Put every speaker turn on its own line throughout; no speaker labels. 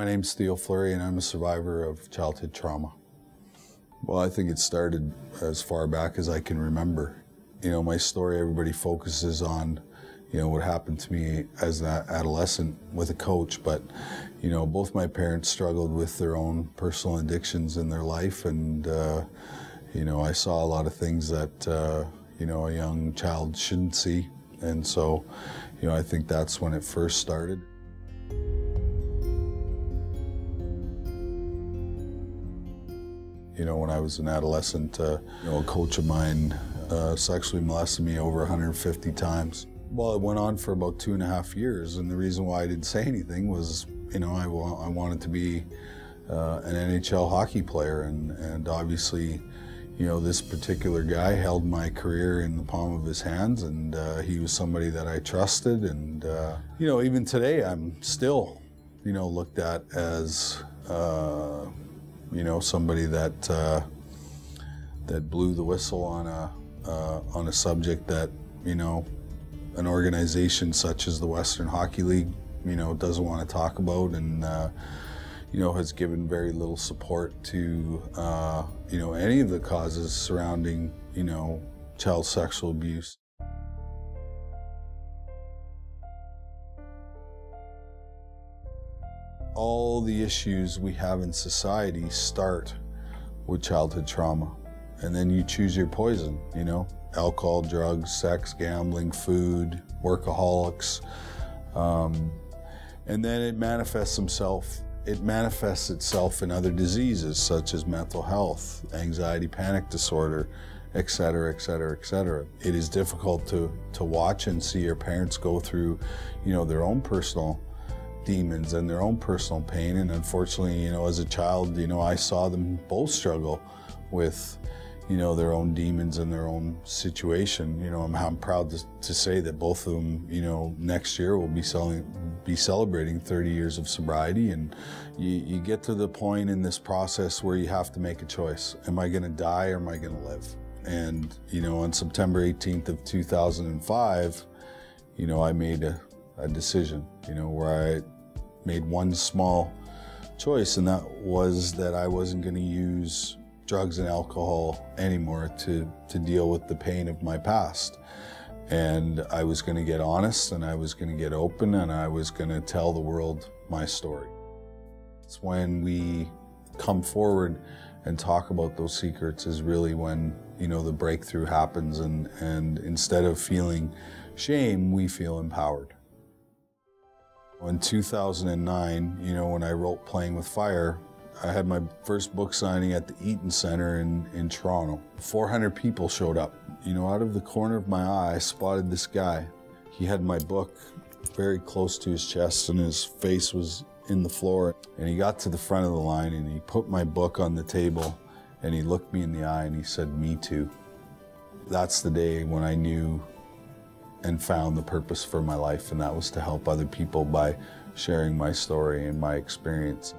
My name's Theo Fleury and I'm a survivor of childhood trauma. Well, I think it started as far back as I can remember. You know, my story, everybody focuses on, you know, what happened to me as an adolescent with a coach, but, you know, both my parents struggled with their own personal addictions in their life, and, you know, I saw a lot of things that, you know, a young child shouldn't see, and so, you know, I think that's when it first started. You know, when I was an adolescent, you know, a coach of mine sexually molested me over 150 times. Well, it went on for about 2.5 years, and the reason why I didn't say anything was, you know, I wanted to be an NHL hockey player, and obviously, you know, this particular guy held my career in the palm of his hands, and he was somebody that I trusted, and, you know, even today I'm still, you know, looked at as, you know, somebody that that blew the whistle on a subject that, you know, an organization such as the Western Hockey League, you know, doesn't want to talk about, and you know, has given very little support to you know, any of the causes surrounding, you know, child sexual abuse. All the issues we have in society start with childhood trauma, and then you choose your poison, you know, alcohol, drugs, sex, gambling, food, workaholics, and then it manifests itself in other diseases such as mental health, anxiety, panic disorder, etc., etc., etc. It is difficult to watch and see your parents go through, you know, their own personal demons and their own personal pain, and unfortunately, you know, as a child, you know, I saw them both struggle with, you know, their own demons and their own situation. You know, I'm proud to say that both of them, you know, next year will be celebrating 30 years of sobriety, and you get to the point in this process where you have to make a choice. Am I gonna die or am I gonna live? And, you know, on September 18th of 2005, you know, I made a decision, you know, where I made one small choice, and that was that I wasn't going to use drugs and alcohol anymore to deal with the pain of my past. And I was going to get honest, and I was going to get open, and I was going to tell the world my story. It's when we come forward and talk about those secrets is really when, you know, the breakthrough happens, and instead of feeling shame, we feel empowered. In 2009, you know, when I wrote Playing with Fire, I had my first book signing at the Eaton Centre in Toronto. 400 people showed up. You know, out of the corner of my eye, I spotted this guy. He had my book very close to his chest, and his face was in the floor. And he got to the front of the line, and he put my book on the table, and he looked me in the eye, and he said, "Me too." That's the day when I knew and found the purpose for my life, and that was to help other people by sharing my story and my experience.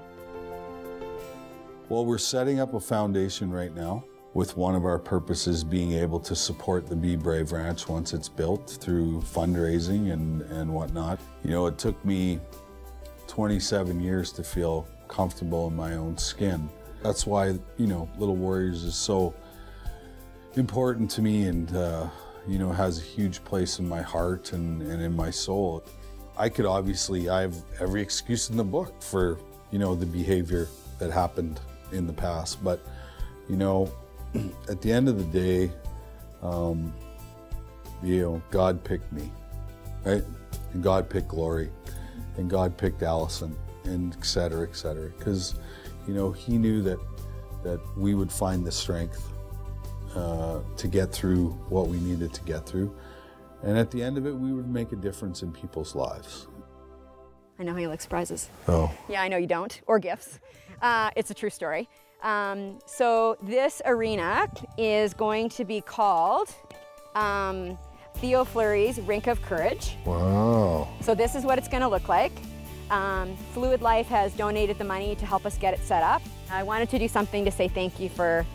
Well, we're setting up a foundation right now, with one of our purposes being able to support the Be Brave Ranch once it's built through fundraising and whatnot. You know, it took me 27 years to feel comfortable in my own skin. That's why, you know, Little Warriors is so important to me, and you know, has a huge place in my heart and in my soul. I have every excuse in the book for, you know, the behavior that happened in the past, but, you know, at the end of the day, you know, God picked me, right? And God picked Glory, and God picked Allison, and et cetera, because, you know, He knew that we would find the strength to get through what we needed to get through. And at the end of it, we would make a difference in people's lives.
I know how you like surprises.
Oh.
Yeah, I know you don't, or gifts. It's a true story. So this arena is going to be called Theo Fleury's Rink of Courage.
Wow.
So this is what it's going to look like. Fluid Life has donated the money to help us get it set up. I wanted to do something to say thank you for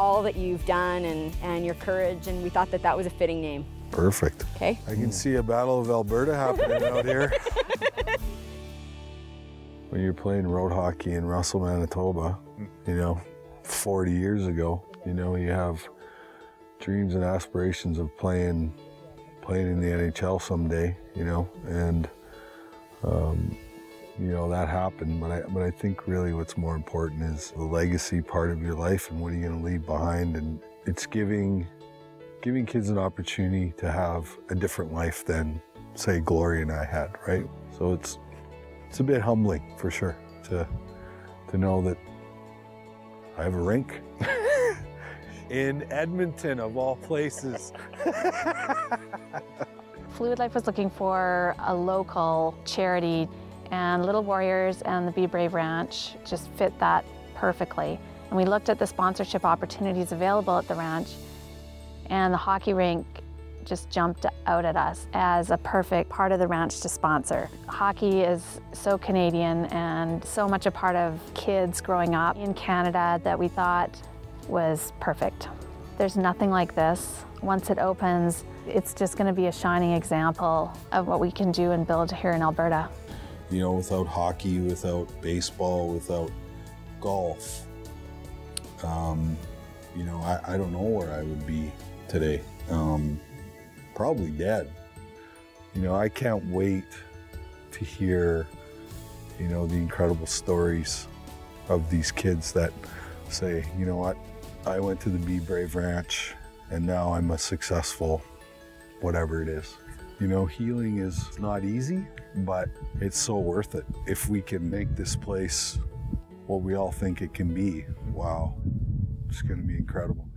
all that you've done and your courage, and we thought that was a fitting name.
Perfect.
Okay.
I can see a Battle of Alberta happening out here. when you're playing road hockey in Russell, Manitoba, you know, 40 years ago, you know, you have dreams and aspirations of playing in the NHL someday, you know, and you know, that happened, but I think really what's more important is the legacy part of your life and what are you going to leave behind, and it's giving kids an opportunity to have a different life than, say, Gloria and I had, right? So it's a bit humbling for sure to know that I have a rink in Edmonton, of all places.
Fluid Life was looking for a local charity, and Little Warriors and the Be Brave Ranch just fit that perfectly. And we looked at the sponsorship opportunities available at the ranch, and the hockey rink just jumped out at us as a perfect part of the ranch to sponsor. Hockey is so Canadian and so much a part of kids growing up in Canada that we thought was perfect. There's nothing like this. Once it opens, it's just going to be a shining example of what we can do and build here in Alberta.
You know, without hockey, without baseball, without golf, you know, I don't know where I would be today. Probably dead. You know, I can't wait to hear, you know, the incredible stories of these kids that say, you know what, I went to the Be Brave Ranch and now I'm a successful whatever it is. You know, healing is not easy, but it's so worth it. If we can make this place what we all think it can be, wow, it's going to be incredible.